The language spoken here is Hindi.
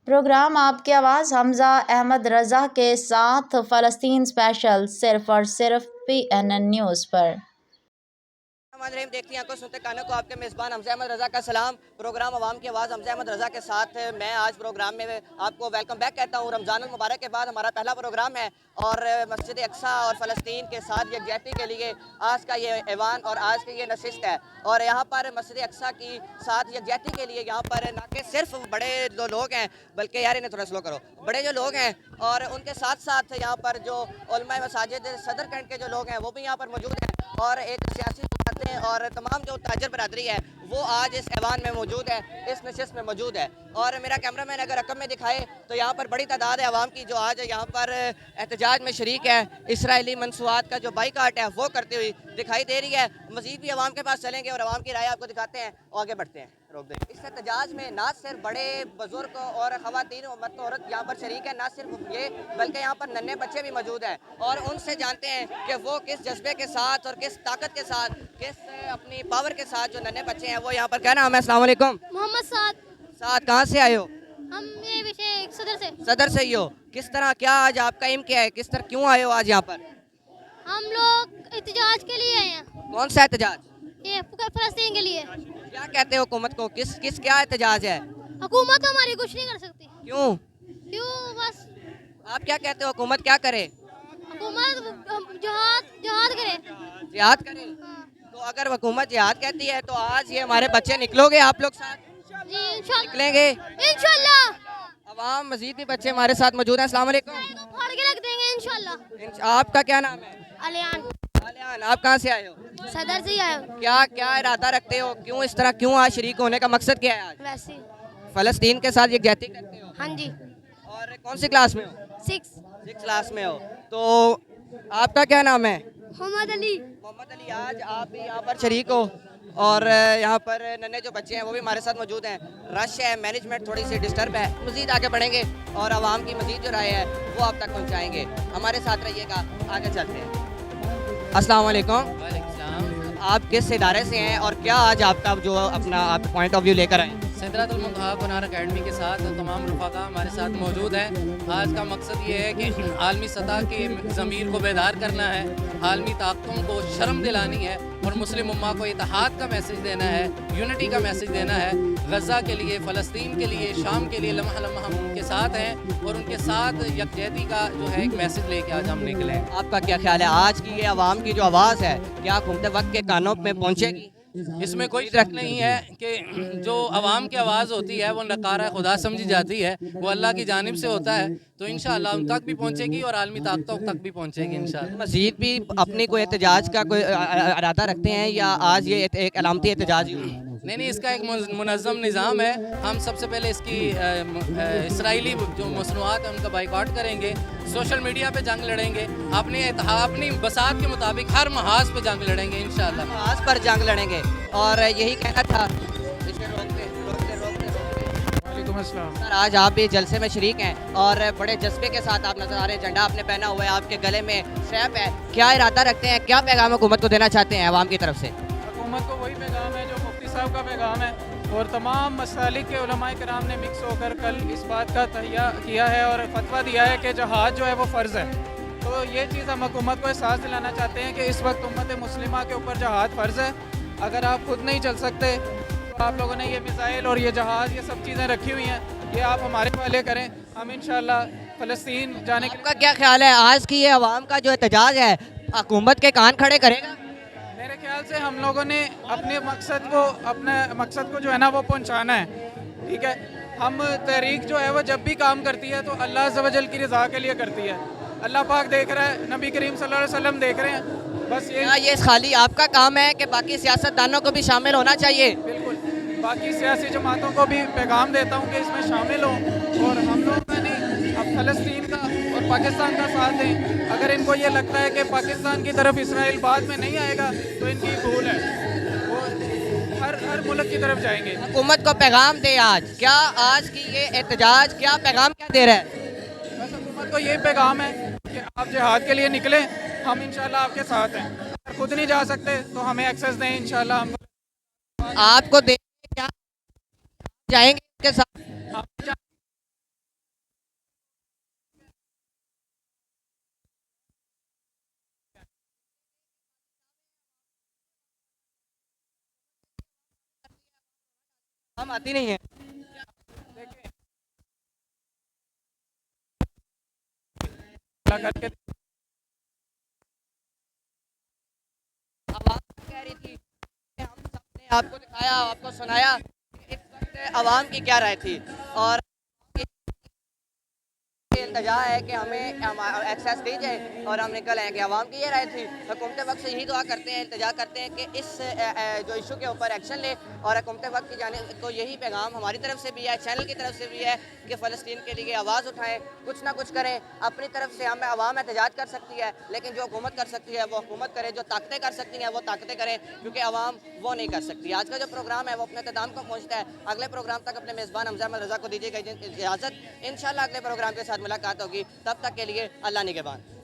प्रोग्राम आपकी आवाज़ हमजा अहमद रज़ा के साथ फ़लस्तीन स्पेशल सिर्फ़ और सिर्फ PNN न्यूज़ पर। देखती आंखों सुनते कानों को आपके मेज़बान हमजा अहमद रज़ा का सलाम। प्रोग्राम अवाम की आवाज़ हमजा अहमद रज़ा के साथ मैं आज प्रोग्राम में आपको वेलकम बैक कहता हूँ। रमज़ानुल मुबारक के बाद हमारा पहला प्रोग्राम है और मस्जिद अक्सा और फ़लस्तीन के साथ यकजहती के लिए आज का ये ऐवान और आज की ये नशिस्त है। और यहाँ पर मस्जिद अक्सा की साथ यकजहती के लिए यहाँ पर ना कि सिर्फ बड़े जो लोग हैं, बल्कि यार इन्हें थोड़ा स्लो करो, बड़े जो लोग हैं और उनके साथ साथ यहाँ पर जो उलमा मसाजिद सदर कैंट के जो लोग हैं वो भी यहाँ पर मौजूद हैं और एक सियासी जमातें और तमाम जो ताजर बरादरी है वो आज इस ऐवान में मौजूद है, इस नशिस्त में मौजूद है। और मेरा कैमरामैन अगर रकम में दिखाए तो यहाँ पर बड़ी तादाद है आवाम की जो आज यहाँ पर एहतजाज में शरीक है, इसराइली मनसूआत का जो बाइकाट है वो करते हुए दिखाई दे रही है। मज़ीद भी आवाम के पास चलेंगे और आवाम की राय आपको दिखाते हैं और आगे बढ़ते हैं। रोक दें। इस एहतजाज में ना सिर्फ बड़े बुजुर्ग और ख़वातीन मर्द औरत यहाँ पर शरीक है, ना सिर्फ ये बल्कि यहाँ पर नन्हे बच्चे भी मौजूद हैं और उनसे जानते हैं कि वो किस जज्बे के साथ और किस ताकत के साथ, किस अपनी पावर के साथ जो नन्हे बच्चे हैं वो यहाँ पर। क्या नाम है? अस्सलाम वालेकुम। मोहम्मद साद। साथ कहाँ से आए हो? हम ये विषय सदर से। सदर से ही हो। किस तरह, क्या आज आपका एम क्या है, किस तरह क्यों आए हो आज यहाँ पर? हम लोग एहतजाज के लिए आए हैं, कौन सा एहतजाज? ये फलस्तीन के लिए। क्या कहते हो हुकूमत को, किस क्या एहतजाज है? हुकूमत हमारी कुछ नहीं कर सकती। क्यों? क्यों? बस आप क्या कहते हो हुकूमत क्या करे? हुकूमत जहाद करे। जिहाद करे? हाँ। तो अगर हुकूमत जिहाद कहती है तो आज ये हमारे बच्चे, निकलोगे आप लोग साथ? जी इंशाल्लाह निकलेंगे इंशाल्लाह। अवाम मजीद भी बच्चे हमारे साथ मौजूद हैं। अस्सलाम वालेकुम। फाड़ के रख देंगे इंशाल्लाह। आपका क्या नाम है? अलियान। आलियान, आप कहाँ से आए हो? सदर से ही आए हो। क्या क्या इरादा रखते हो, क्यों इस तरह, क्यों आज शरीक होने का मकसद क्या है? आज वैसे। फलस्तीन के साथ यकजहती करते हो? हाँ जी। और कौन सी क्लास में हो? 6 क्लास में हो। तो आपका क्या नाम है? मोहम्मद अली। मोहम्मद अली, आज आप भी यहाँ पर शरीक हो और यहाँ पर नन्हे जो बच्चे हैं वो भी हमारे साथ मौजूद हैं। रश है, मैनेजमेंट थोड़ी सी डिस्टर्ब है। मज़ीद आगे बढ़ेंगे और आवाम की मज़ीद जो राय है वो आप तक पहुँचाएँगे। हमारे साथ रहिएगा, आगे चलते हैं। अस्सलाम वालेकुम। आप किस इदारे से हैं और क्या आज आपका जो अपना आप पॉइंट ऑफ व्यू लेकर आए? सिदरतुल मुंतहा कुरान अकेडमी के साथ तमाम रफ़ाक़ा हमारे साथ मौजूद हैं। आज का मकसद ये है कि आलमी सतह के ज़मीर को बेदार करना है, आलमी ताकतों को शर्म दिलानी है और मुस्लिम उम्मा को इत्तेहाद का मैसेज देना है, यूनिटी का मैसेज देना है। गज़ा के लिए, फ़लस्तीन के लिए, शाम के लिए लम्हा लम्हा हम उनके साथ हैं और उनके साथ यकजहती का जो है एक मैसेज लेके आज हम निकले हैं। आपका क्या ख्याल है, आज की ये आवाम की जो आवाज़ है क्या घूमते वक्त के कानों में पहुँचेगी? इसमें कोई शक नहीं है कि जो आवाम की आवाज़ होती है वो नकारा खुदा समझी जाती है, वो अल्लाह की जानिब से होता है, तो इंशाअल्लाह उन तक भी पहुँचेगी और आलमी ताकतों तक भी पहुँचेगी इंशाअल्लाह। मज़ीद भी अपनी कोई एहतजाज का कोई इरादा रखते हैं या आज ये एक अलामती एहतजाज ही हुआ? नहीं, इसका एक मुनज़्ज़म निज़ाम है। हम सबसे पहले इसकी इसराइली जो मसनूआत है उनका बाइकआउट करेंगे, सोशल मीडिया पे जंग लड़ेंगे, अपनी बसात के मुताबिक हर महाज पे जंग लड़ेंगे इंशाअल्लाह। महाज पर जंग लड़ेंगे और यही कहना था। सर, आज आप भी जलसे में शरीक हैं और बड़े जज्बे के साथ आप नजर आ रहे हैं, झंडा आपने पहना हुआ है, आपके गले में स्ट्रैप है, क्या इरादा रखते हैं, क्या पैगाम हुकूमत को देना चाहते हैं आवाम की तरफ से? हुकूमत को वही पैगाम है जो मुफ्ती साहब का पैगाम है और तमाम मसालिक के उलमाए किराम ने मिक्स होकर कल इस बात का तहिया किया है और फतवा दिया है कि जहाद जो है वो फ़र्ज़ है। तो ये चीज़ हम हुकूमत को एहसास दिलाना चाहते हैं कि इस वक्त उम्मत मुस्लिमा के ऊपर जहाद फ़र्ज़ है। अगर आप खुद नहीं चल सकते तो आप लोगों ने ये मिसाइल और ये जहाज़, ये सब चीज़ें रखी हुई हैं, ये आप हमारे वाले करें, हम इंशाअल्लाह फ़लस्तीन जाने के। आपका क्या ख्याल है, आज की ये आवाम का जो एहतजाज है हुकूमत के कान खड़े करेगा? मेरे ख्याल से हम लोगों ने अपने मकसद को जो है ना वो पहुंचाना है, ठीक है। हम तहरीक जो है वो जब भी काम करती है तो अल्लाह अज़्ज़ व जल की रज़ा के लिए करती है। अल्लाह पाक देख रहा है, नबी करीम सल्लल्लाहु अलैहि वसल्लम देख रहे हैं। बस ये खाली आपका काम है कि बाकी सियासतदानों को भी शामिल होना चाहिए? बिल्कुल, बाकी सियासी जमातों को भी पैगाम देता हूँ कि इसमें शामिल हों और हम लोग का नहीं, अब फ़लस्तीन का और पाकिस्तान का साथ दें। अगर इनको ये लगता है कि पाकिस्तान की तरफ इसराइल बाद में नहीं आएगा तो इनकी भूल है, वो हर मुल्क की तरफ जाएंगे। हुकूमत को पैगाम दे आज, क्या आज की ये एहतजाज क्या पैगाम क्या दे रहा है? बस हुकूमत को यही पैगाम है कि आप जिहाद के लिए निकलें, हम इंशाल्लाह आपके साथ हैं। अगर खुद नहीं जा सकते तो हमें एक्सेस दें, इंशाल्लाह हम आपको दे क्या जाएंगे उनके साथ? हम हम आती नहीं है। देखिए अल्लाह करके आवाम कह रही थी कि हम सबने आपको दिखाया, आपको सुनाया कि इस वक्त आवाम की क्या राय थी, और इल्तजा है कि हमें एक्सेस दी जाए और हम निकल आएँ। कि आवाम की ये राय थी। हुकूमत वक्त से यही दुआ करते हैं, इल्तजा करते हैं कि इस जो इशू के ऊपर एक्शन ले, और हुकूमत वक्त की जानिब को यही पैगाम हमारी तरफ से भी है, चैनल की तरफ से भी है कि फ़लस्तीन के लिए आवाज़ उठाएँ, कुछ ना कुछ करें। अपनी तरफ से हमें आवाम एहतजाज कर सकती है, लेकिन जो हुकूमत कर सकती है वो हुकूमत करे, जो ताकतें कर सकती हैं वो ताकतें करें, क्योंकि आवाम वो नहीं कर सकती। आज का जो प्रोग्राम है वो अपने इख्तिताम को पहुँचता है। अगले प्रोग्राम तक अपने मेज़बान हमजा अहमद रज़ा को दीजिएगा इजाज़त। इंशाअल्लाह अगले प्रोग्राम के साथ मुलाकात होगी, तब तक के लिए अल्लाह निगहबान।